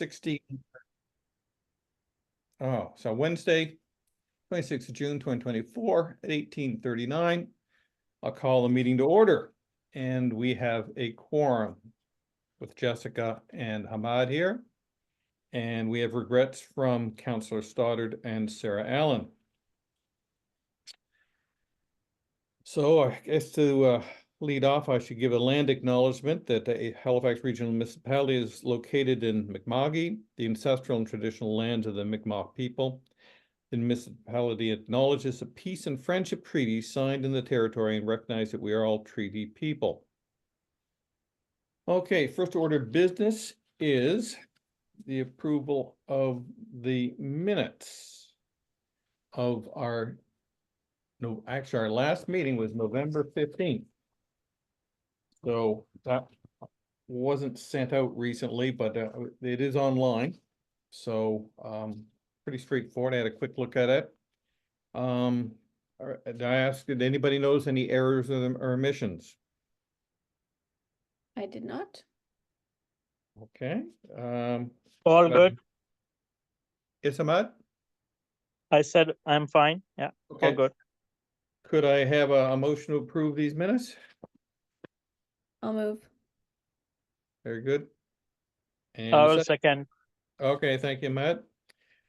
16. Oh, so Wednesday, 26th of June, 2024 at 18:39. I'll call the meeting to order, and we have a quorum with Jessica and Hamad here. And we have regrets from Councillor Stoddard and Sarah Allen. So I guess to lead off, I should give a land acknowledgement that the Halifax Regional Municipality is located in Mi'kma'ki, the ancestral and traditional lands of the Mi'kmaq people. The municipality acknowledges a peace and friendship treaty signed in the territory and recognize that we are all treaty people. Okay, first order of business is the approval of the minutes of our, no, actually our last meeting was November 15th. So that wasn't sent out recently, but it is online. So pretty straightforward. I had a quick look at it. Did I ask, did anybody notice any errors or omissions? I did not. Okay. All good. Yes, Ahmad? I said I'm fine. Yeah, Okay. all good. Could I have a motion to approve these minutes? I'll move. Very good. And I a will sec- second. Okay, thank you, Matt.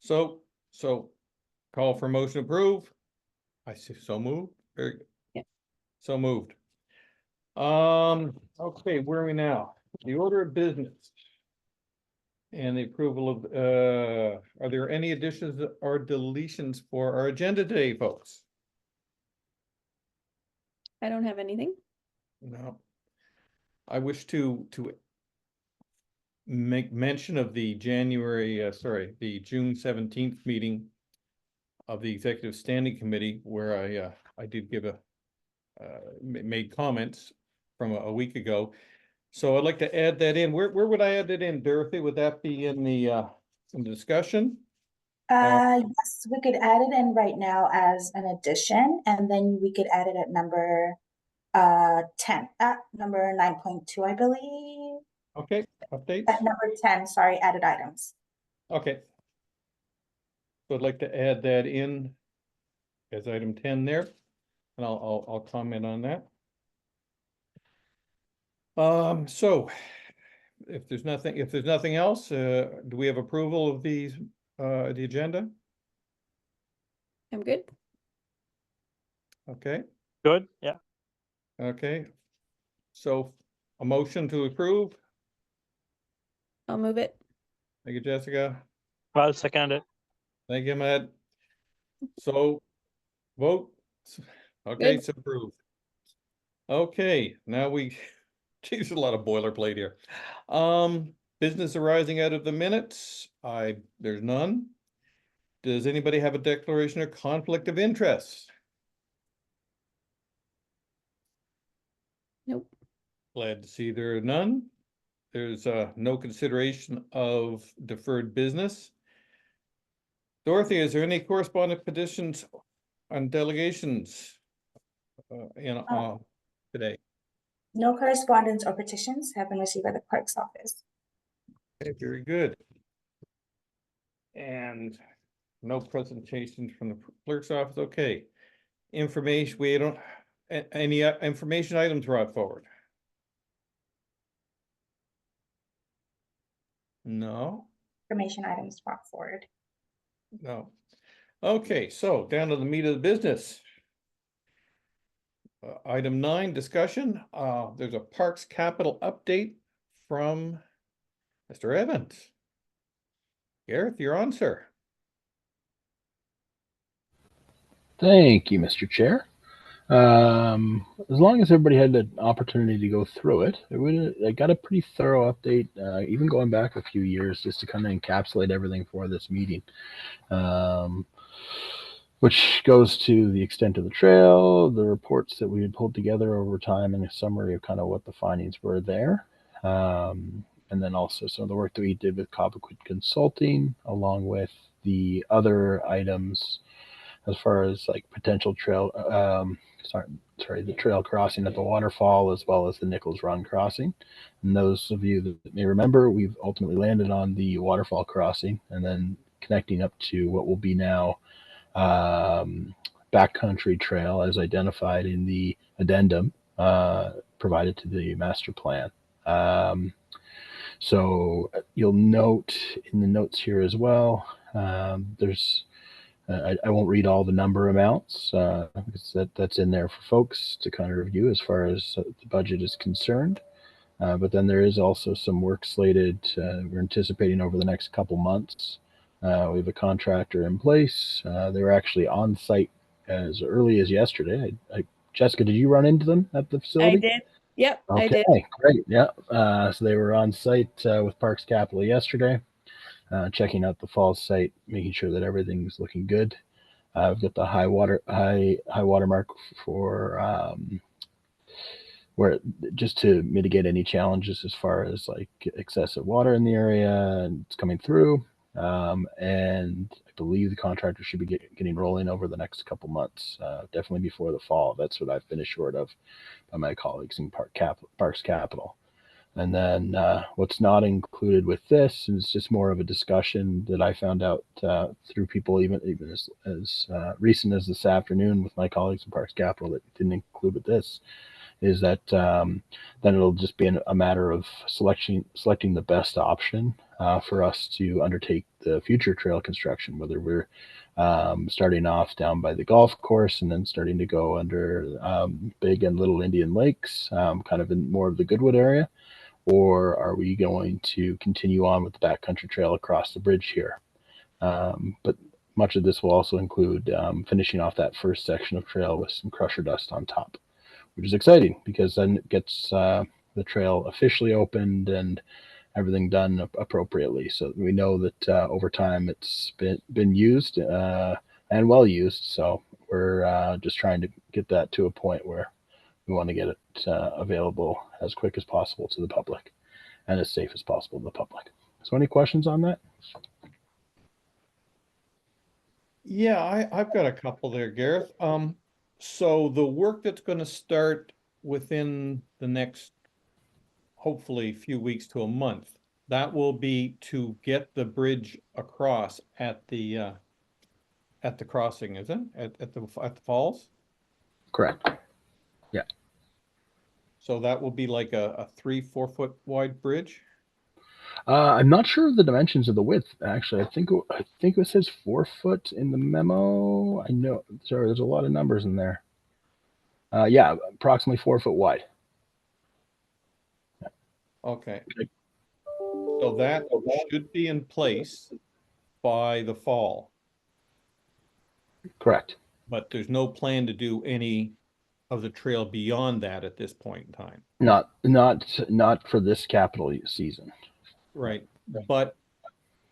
So call for motion to approve. I see, so moved. Very good. Yeah. So moved. Okay, where are we now? The order of business. And the approval of, are there any additions or deletions for our agenda today, folks? I don't have anything. No. I wish to make mention of the the June 17th meeting of the Executive Standing Committee, where I did give made comments from a week ago. So I'd like to add that in. Where would I add it in, Dorothy? Would that be in the discussion? Yes, we could add it in right now as an addition, and then we could add it at number 10, number 9.2, I believe. Okay, updates. At number 10, sorry, added items. Okay. So I'd like to add that in as item 10 there, and I'll comment on that. So if there's nothing else, do we have approval of the agenda? I'm good. Okay, Good. Yeah. okay. So a motion to approve. I'll move it. Thank you, Jessica. I'll second it. Thank you, Matt. So vote. Okay, Good. it's approved. Okay, now we, geez, a lot of boilerplate here. Business arising out of the minutes, there's none. Does anybody have a declaration of conflict of interest? Nope. Glad to see there are none. There's no consideration of deferred business. Dorothy, is there any correspondent petitions on delegations today? No correspondence or petitions have been received by the clerk's office. Okay, very good. And no presentations from the clerk's office. Okay. Information, we don't, any information items brought forward? No, Information items brought forward. no. Okay, so down to the meat of the business. Item 9, discussion. There's a Parks Capital update from Mr. Evans. Gareth, you're on, sir. Thank you, Mr. Chair. As long as everybody had an opportunity to go through it, I got a pretty thorough update, even going back a few years, just to kind of encapsulate everything for this meeting, which goes to the extent of the trail, the reports that we had pulled together over time, and a summary of kind of what the findings were there. And then also some of the work that we did with Cobequid Consulting, along with the other items as far as like potential trail, sorry, the trail crossing at the waterfall as well as the Nichols Run crossing. And those of you that may remember, we've ultimately landed on the waterfall crossing and then connecting up to what will be now backcountry trail as identified in the addendum provided to the master plan. So you'll note in the notes here as well, there's I won't read all the number amounts because that's in there for folks to kind of review as far as the budget is concerned. But then there is also some work slated. We're anticipating over the next couple months. We have a contractor in place. They were actually on site as early as yesterday. Jessica, did you run into them at the facility? I did. Yep, I Okay, did. great. Yeah. So they were on site with Parks Capital yesterday, checking out the falls site, making sure that everything's looking good. We've got the high water mark for where just to mitigate any challenges as far as like excessive water in the area and it's coming through. And I believe the contractor should be getting rolling over the next couple months, definitely before the fall. That's what I've been assured of by my colleagues in Parks Capital. And then what's not included with this is just more of a discussion that I found out through people even as recent as this afternoon with my colleagues in Parks Capital that didn't include with this, is that then it'll just be a matter of selecting the best option for us to undertake the future trail construction, whether we're starting off down by the golf course and then starting to go under Big and Little Indian Lakes, kind of in more of the Goodwood area, or are we going to continue on with the backcountry trail across the bridge here? But much of this will also include finishing off that first section of trail with some crusher dust on top, which is exciting because then it gets the trail officially opened and everything done appropriately. So we know that over time it's been used and well used. So we're just trying to get that to a point where we want to get it available as quick as possible to the public and as safe as possible to the public. So any questions on that? Yeah, I've got a couple there, Gareth. So the work that's going to start within the next, hopefully, few weeks to a month, that will be to get the bridge across at the crossing, is it? At the falls? Correct. So that will be like a 3-4 foot wide bridge? I'm not sure of the dimensions of the width. Actually, I think it says 4 foot in the memo. I know. Sorry, there's a lot of numbers in there. Yeah, approximately 4 foot wide. Okay. So that should be in place by the fall, Correct. but there's no plan to do any of the trail beyond that at this point in time. Not for this capital season. Right, but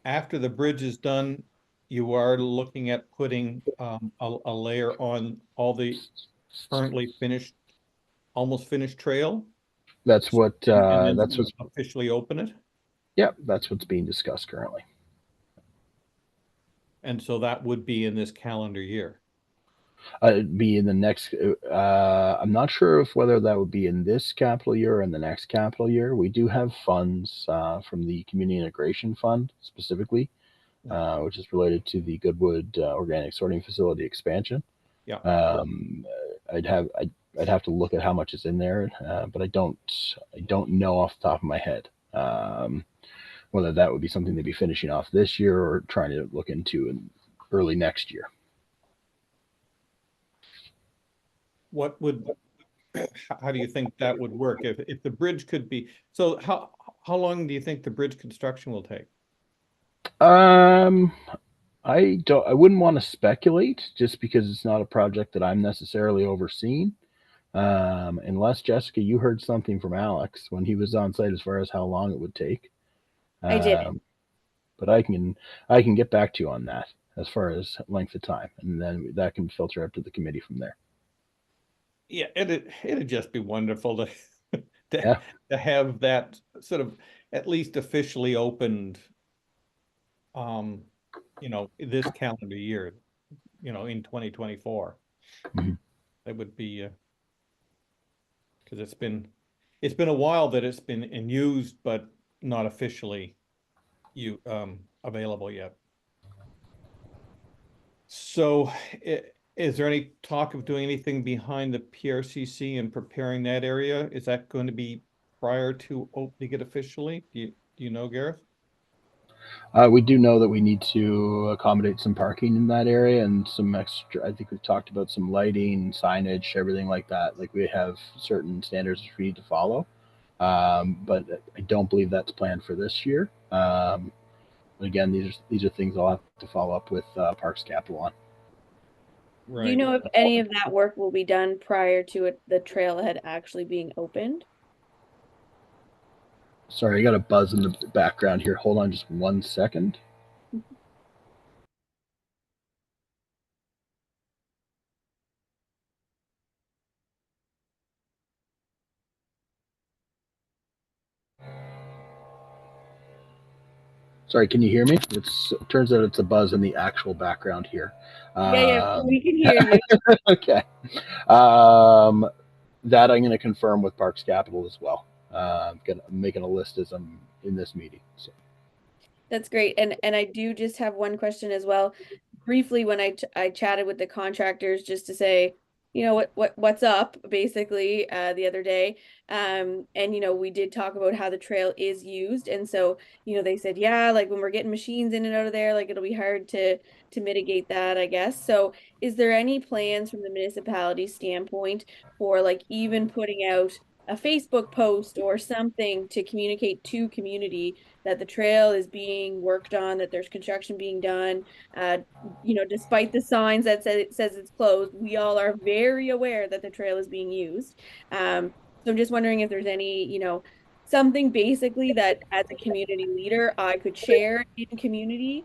after the bridge is done, you are looking at putting a layer on all the currently finished, almost finished trail? That's what And then that's what's officially open it? Yep, that's what's being discussed currently. And so that would be in this calendar year. It'd be in the next. I'm not sure if whether that would be in this capital year or in the next capital year. We do have funds from the Community Integration Fund specifically, which is related to the Goodwood Organic Sorting Facility expansion. Yeah. I'd have to look at how much is in there, but I don't know off the top of my head whether that would be something they'd be finishing off this year or trying to look into in early next year. How do you think that would work if the bridge could be, so how long do you think the bridge construction will take? I wouldn't want to speculate just because it's not a project that I'm necessarily overseeing. Unless Jessica, you heard something from Alex when he was on site as far as how long it would take. I did. But I can get back to you on that as far as length of time, and then that can filter up to the committee from there. Yeah, it'd just be wonderful to Yeah. to have that sort of at least officially opened, this calendar year. in 2024. Mhm. That would be, because it's been a while that it's been in used, but not officially available yet. So is there any talk of doing anything behind the PRCC and preparing that area? Is that going to be prior to opening it officially? Do you know, Gareth? We do know that we need to accommodate some parking in that area and some extra. I think we've talked about some lighting, signage, everything like that. Like we have certain standards we need to follow, but I don't believe that's planned for this year. Again, these are things I'll have to follow up with Parks Capital on. Do you know if any of that work will be done prior to the trailhead actually being opened? Sorry, I got a buzz in the background here. Hold on just 1 second. Sorry, can you hear me? It turns out it's a buzz in the actual background here. Yeah, we can hear you. Okay. That I'm going to confirm with Parks Capital as well. I'm making a list as I'm in this meeting. So. That's great. And I do just have one question as well. Briefly, when I chatted with the contractors just to say, what's up basically the other day. And we did talk about how the trail is used. And so, they said, yeah, like when we're getting machines in and out of there, like it'll be hard to mitigate that, I guess. So is there any plans from the municipality standpoint for like even putting out a Facebook post or something to communicate to community that the trail is being worked on, that there's construction being done? Despite the signs that says it's closed, we all are very aware that the trail is being used. So I'm just wondering if there's any, something basically that as a community leader I could share in community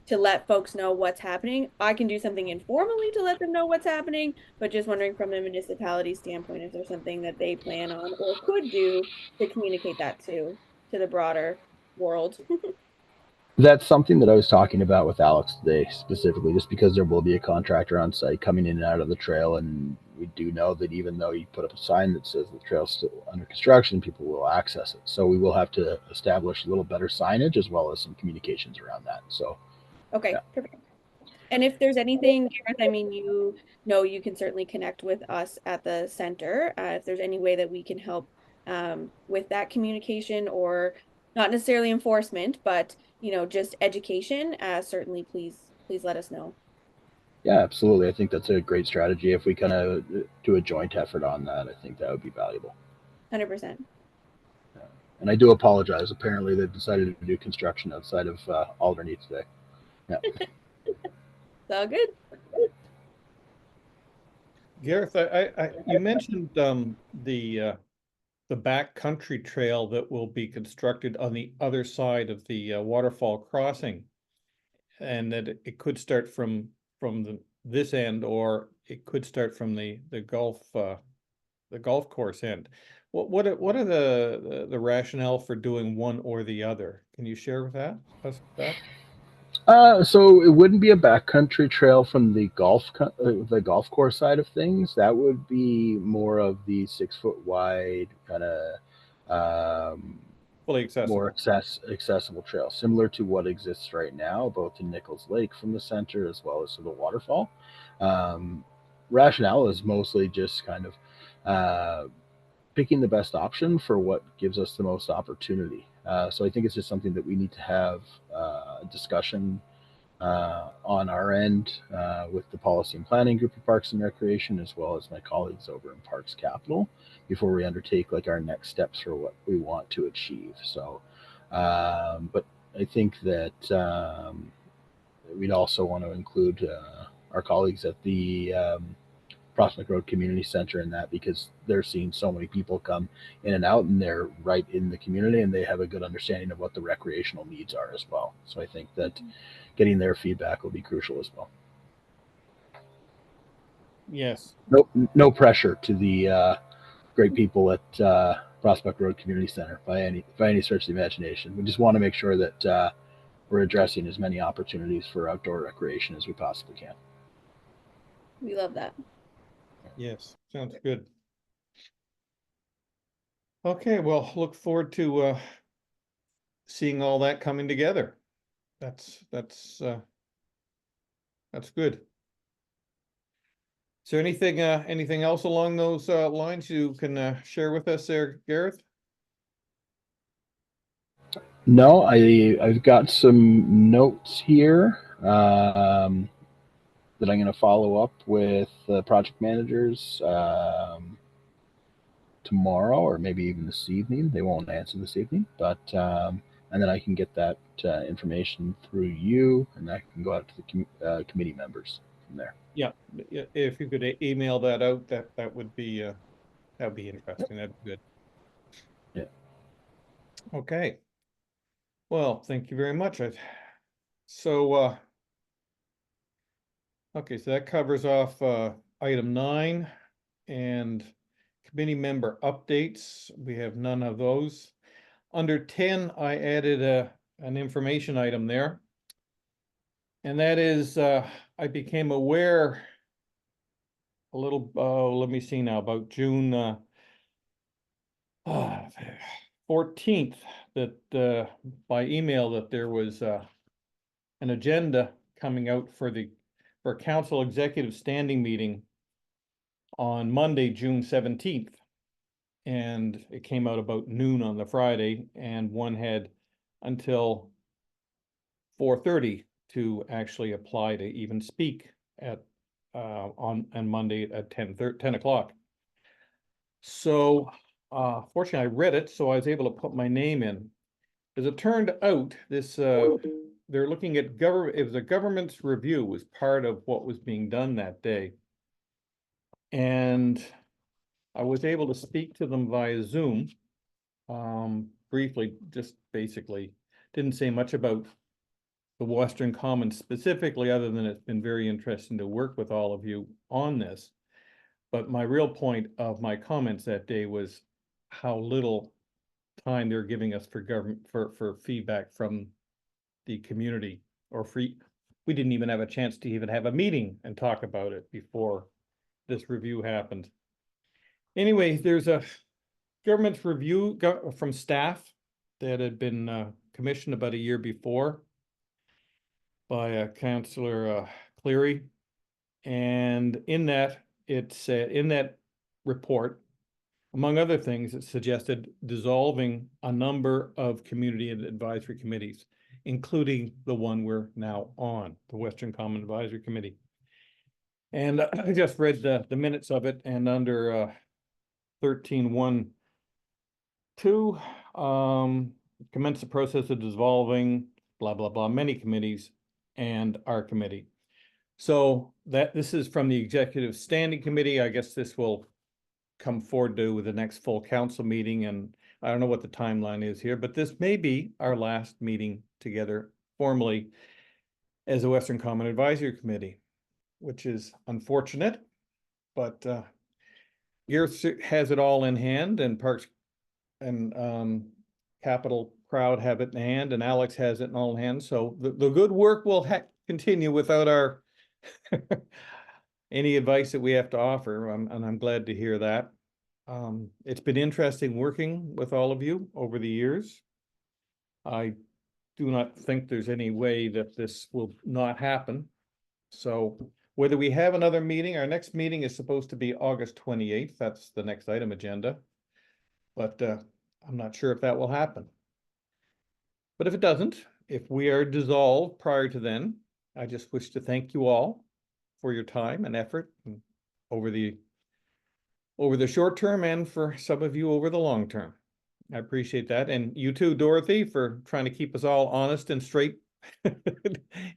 to let folks know what's happening. I can do something informally to let them know what's happening, but just wondering from the municipality standpoint if there's something that they plan on or could do to communicate that to the broader world. That's something that I was talking about with Alex today, specifically, just because there will be a contractor on site coming in and out of the trail. And we do know that even though you put up a sign that says the trail's still under construction, people will access it. So we will have to establish a little better signage as well as some communications around that. So, okay, yeah. Perfect. And if there's anything, Gareth, I mean, you can certainly connect with us at the center. If there's any way that we can help with that communication, or not necessarily enforcement, but just education, certainly please let us know. Yeah, absolutely. I think that's a great strategy. If we kind of do a joint effort on that, I think that would be valuable. 100%. And I do apologize. Apparently, they've decided to do construction outside of Alderney today. Yeah. It's all good. Gareth, you mentioned the backcountry trail that will be constructed on the other side of the waterfall crossing, and that it could start from this end, or it could start from the golf course end. What are the rationale for doing one or the other? Can you share with us that? So it wouldn't be a backcountry trail from the golf course side of things. That would be more of the 6 foot wide kind of Fully accessible, more accessible trail, similar to what exists right now, both in Nichols Lake from the center as well as to the waterfall. Rationale is mostly just kind of picking the best option for what gives us the most opportunity. So I think it's just something that we need to have a discussion on our end with the policy and planning group of Parks and Recreation, as well as my colleagues over in Parks Capital, before we undertake like our next steps for what we want to achieve. So, but I think that we'd also want to include our colleagues at the Prospect Road Community Center in that, because they're seeing so many people come in and out, and they're right in the community, and they have a good understanding of what the recreational needs are as well. So I think that getting their feedback will be crucial as well. yes. No pressure to the great people at Prospect Road Community Center by any stretch of the imagination. We just want to make sure that we're addressing as many opportunities for outdoor recreation as we possibly can. We love that. Yes, sounds good. Okay, well, look forward to seeing all that coming together. That's good. Is there anything else along those lines you can share with us there, Gareth? No, I've got some notes here that I'm going to follow up with the project managers tomorrow, or maybe even this evening. They won't answer this evening, but and then I can get that information through you, and that can go out to the committee members from there. Yeah, if you could email that out, that would be interesting. That'd be good. Yeah. Okay. Well, thank you very much. So okay, so that covers off item 9 and committee member updates. We have none of those. Under 10, I added an information item there. And that is, I became aware a little, let me see now, about June 14th, that by email that there was an agenda coming out for council executive standing meeting on Monday, June 17th. And it came out about noon on the Friday, and one had until 4:30 to actually apply to even speak at on Monday at 10 o'clock. So fortunately I read it, so I was able to put my name in. As it turned out, this they're looking at government, it was a government's review, was part of what was being done that day. And I was able to speak to them via Zoom, briefly, just basically. Didn't say much about the Western Commons specifically, other than it's been very interesting to work with all of you on this. But my real point of my comments that day was how little time they're giving us for government, for feedback from the community, or we didn't even have a chance to even have a meeting and talk about it before this review happened. Anyway, there's a government's review from staff that had been commissioned about a year before by Councillor Cleary. And in that, it said, in that report, among other things, it suggested dissolving a number of community and advisory committees, including the one we're now on, the Western Common Advisory Committee. And I just read the minutes of it, and under 13.1.2, commence the process of dissolving blah blah blah many committees and our committee. So this is from the Executive Standing Committee. I guess this will come forward to the next full council meeting, and I don't know what the timeline is here, but this may be our last meeting together formally as a Western Common Advisory Committee, which is unfortunate, but Gareth has it all in hand, and Parks and Capital Crowd have it in hand, and Alex has it in all hands. So the good work will continue without our any advice that we have to offer, and I'm glad to hear that. It's been interesting working with all of you over the years. I do not think there's any way that this will not happen. So whether we have another meeting, our next meeting is supposed to be August 28th. That's the next item agenda. But I'm not sure if that will happen. But if it doesn't, if we are dissolved prior to then, I just wish to thank you all for your time and effort over the short term, and for some of you over the long term. I appreciate that. And you too, Dorothy, for trying to keep us all honest and straight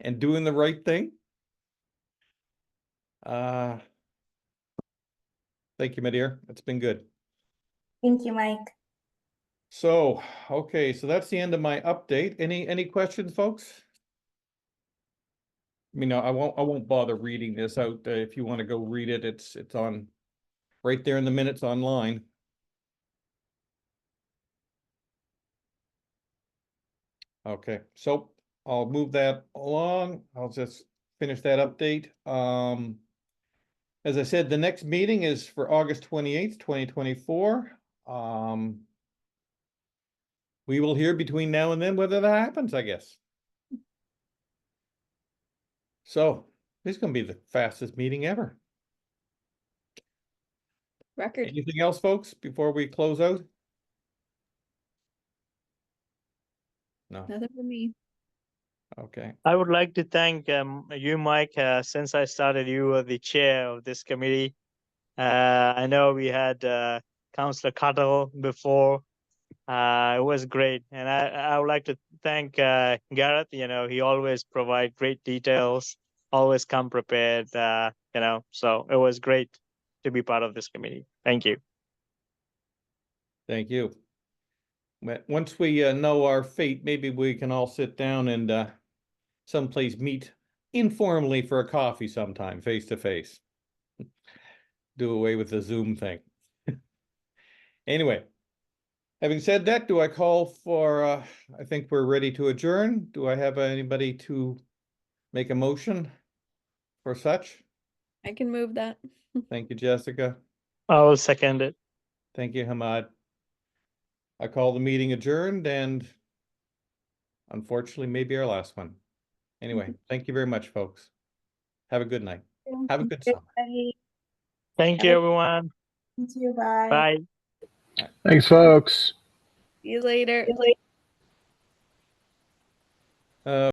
and doing the right thing. Thank you, my dear. It's been good. Thank you, Mike. So, okay, so that's the end of my update. Any questions, folks? I mean, I won't bother reading this out. If you want to go read it, it's on right there in the minutes online. Okay, so I'll move that along. I'll just finish that update. As I said, the next meeting is for August 28th, 2024. We will hear between now and then whether that happens, I guess. So this is gonna be the fastest meeting ever. Record. Anything else, folks, before we close out? No, Nothing for me. okay. I would like to thank you, Mike. Since I started, you were the chair of this committee. I know we had Councillor Cuttle before. It was great, and I would like to thank Gareth. You know, he always provide great details, always come prepared. You know, so it was great to be part of this committee. Thank you. Thank you. Once we know our fate, maybe we can all sit down and someplace meet informally for a coffee sometime, face to face. Do away with the Zoom thing. Anyway, having said that, do I call for, I think we're ready to adjourn. Do I have anybody to make a motion for such? I can move that. Thank you, Jessica. I will second it. Thank you, Hamad. I call the meeting adjourned and unfortunately, maybe our last one. Anyway, thank you very much, folks. Have a good night. Have a good summer. Bye. Thank you, everyone. Thank you, bye. Bye. Thanks, folks. See you later.